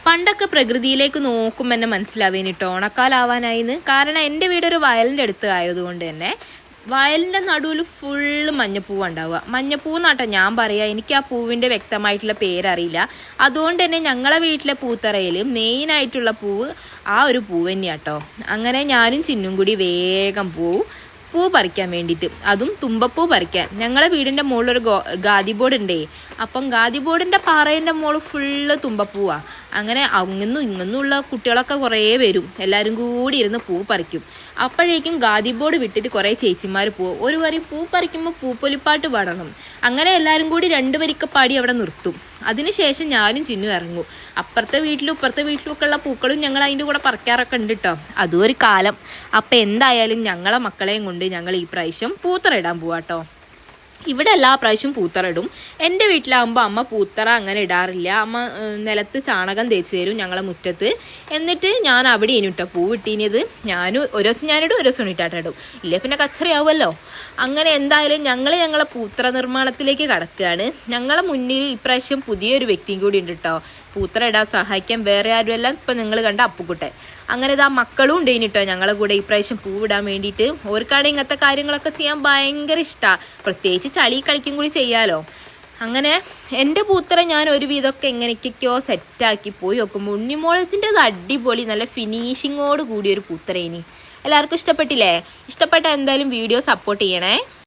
പണ്ടൊക്കെ പ്രകൃതിയിലേക്ക് നോക്കുമ്പോൾ തന്നെ മനസ്സിലാവേനിട്ടോ ഓണക്കാലാവാനായിന്ന്. കാരണം എൻ്റെ വീടൊരു വയലിൻ്റെ അടുത്ത് ആയതുകൊണ്ട് തന്നെ വയലിൻ്റെ നടുവിൽ ഫുള്ള് മഞ്ഞപ്പൂവ് ഉണ്ടാവുക. മഞ്ഞപ്പൂന്നാട്ടോ ഞാൻ പറയാ, എനിക്ക് ആ പൂവിൻ്റെ വ്യക്തമായിട്ടുള്ള പേരറിയില്ല. അതുകൊണ്ട് തന്നെ ഞങ്ങളെ വീട്ടിലെ പൂത്തറയിൽ മെയിനായിട്ടുള്ള പൂവ് ആ ഒരു പൂവ് തന്നെയാട്ടോ. അങ്ങനെ ഞാനും ചിന്നും കൂടി വേഗം പൂ പറിക്കാൻ വേണ്ടിയിട്ട്, അതും തുമ്പപ്പൂ പറിക്കാൻ. ഞങ്ങളെ വീടിൻ്റെ മുകളിലൊരു ഗാദി ബോർഡ് ഉണ്ടേ. അപ്പം ഗാദി ബോർഡിൻ്റെ പാറേൻ്റെ മുകളിൽ ഫുള്ള് തുമ്പപ്പൂവാ. അങ്ങനെ അങ്ങന്നും ഇങ്ങന്നുള്ള കുട്ടികളൊക്കെ കുറേ വരും, എല്ലാവരും കൂടി ഇരുന്ന് പൂ പറിക്കും. അപ്പോഴേക്കും ഗാദി ബോർഡ് വിട്ടിട്ട് കുറേ ചേച്ചിമാർ പോവും. ഒരു വരി പൂ പറിക്കുമ്പോൾ പൂപ്പൊലിപ്പാട്ട് പാടണം. അങ്ങനെ എല്ലാവരും കൂടി 2 വരിക്ക പാടി അവിടെ നിർത്തും. അതിനുശേഷം ഞാനും ചിന്നു ഇറങ്ങും. അപ്പുറത്തെ വീട്ടിലും ഇപ്പുറത്തെ വീട്ടിലും ഒക്കെ ഉള്ള പൂക്കളും ഞങ്ങൾ അതിൻ്റെ കൂടെ പറിക്കാറൊക്കെ ഉണ്ട് കേട്ടോ. അതും ഒരു കാലം. അപ്പം എന്തായാലും ഞങ്ങളെ മക്കളെയും കൊണ്ട് ഞങ്ങൾ ഈ പ്രാവശ്യം പൂത്തറ ഇടാൻ പോവാട്ടോ. ഇവിടെ എല്ലാ പ്രാവശ്യവും പൂത്തറ ഇടും. എൻ്റെ വീട്ടിലാകുമ്പോൾ അമ്മ പൂത്തറ അങ്ങനെ ഇടാറില്ല. അമ്മ നിലത്ത് ചാണകം തേച്ച് തരും ഞങ്ങളെ മുറ്റത്ത്. എന്നിട്ട് ഞാൻ അവിടെ ഇനിട്ടോ പൂ ഇട്ടീനത്. ഒരു ദിവസം ഞാനിടും, ഒരു ദിവസം ഇട്ടാട്ടിടും. ഇല്ലേ പിന്നെ കച്ചറയാവുമല്ലോ. അങ്ങനെ എന്തായാലും ഞങ്ങളെ പൂത്തറ നിർമ്മാണത്തിലേക്ക് കടക്കുകയാണ്. ഞങ്ങളെ മുന്നിൽ ഇപ്രാവശ്യം പുതിയൊരു വ്യക്തിയും കൂടി ഉണ്ട് കേട്ടോ പൂത്തറ ഇടാൻ സഹായിക്കാൻ. വേറെ ആരുമല്ല, ഇപ്പം നിങ്ങൾ കണ്ട അപ്പുക്കുട്ടെ. അങ്ങനെ ഇതാ മക്കളും ഉണ്ടേനിട്ടോ ഞങ്ങളെ കൂടെ ഇപ്രാവശ്യം പൂവിടാൻ വേണ്ടിയിട്ട്. ഓർക്കാണ് ഇങ്ങനത്തെ കാര്യങ്ങളൊക്കെ ചെയ്യാൻ ഭയങ്കര ഇഷ്ടമാണ്. പ്രത്യേകിച്ച് ചളി കളിക്കും കൂടി ചെയ്യാലോ. അങ്ങനെ എൻ്റെ പൂത്തറ ഞാൻ ഒരുവിധമൊക്കെ എങ്ങനെയൊക്കെയോ സെറ്റാക്കി പോയി നോക്കുമ്പോൾ ഉണ്ണിമോളജിൻ്റെ അടിപൊളി നല്ല ഫിനിഷിങ്ങോട് കൂടിയൊരു പൂത്തറേനി. എല്ലാവർക്കും ഇഷ്ടപ്പെട്ടില്ലേ? ഇഷ്ടപ്പെട്ട എന്തായാലും വീഡിയോ സപ്പോർട്ട് ചെയ്യണേ.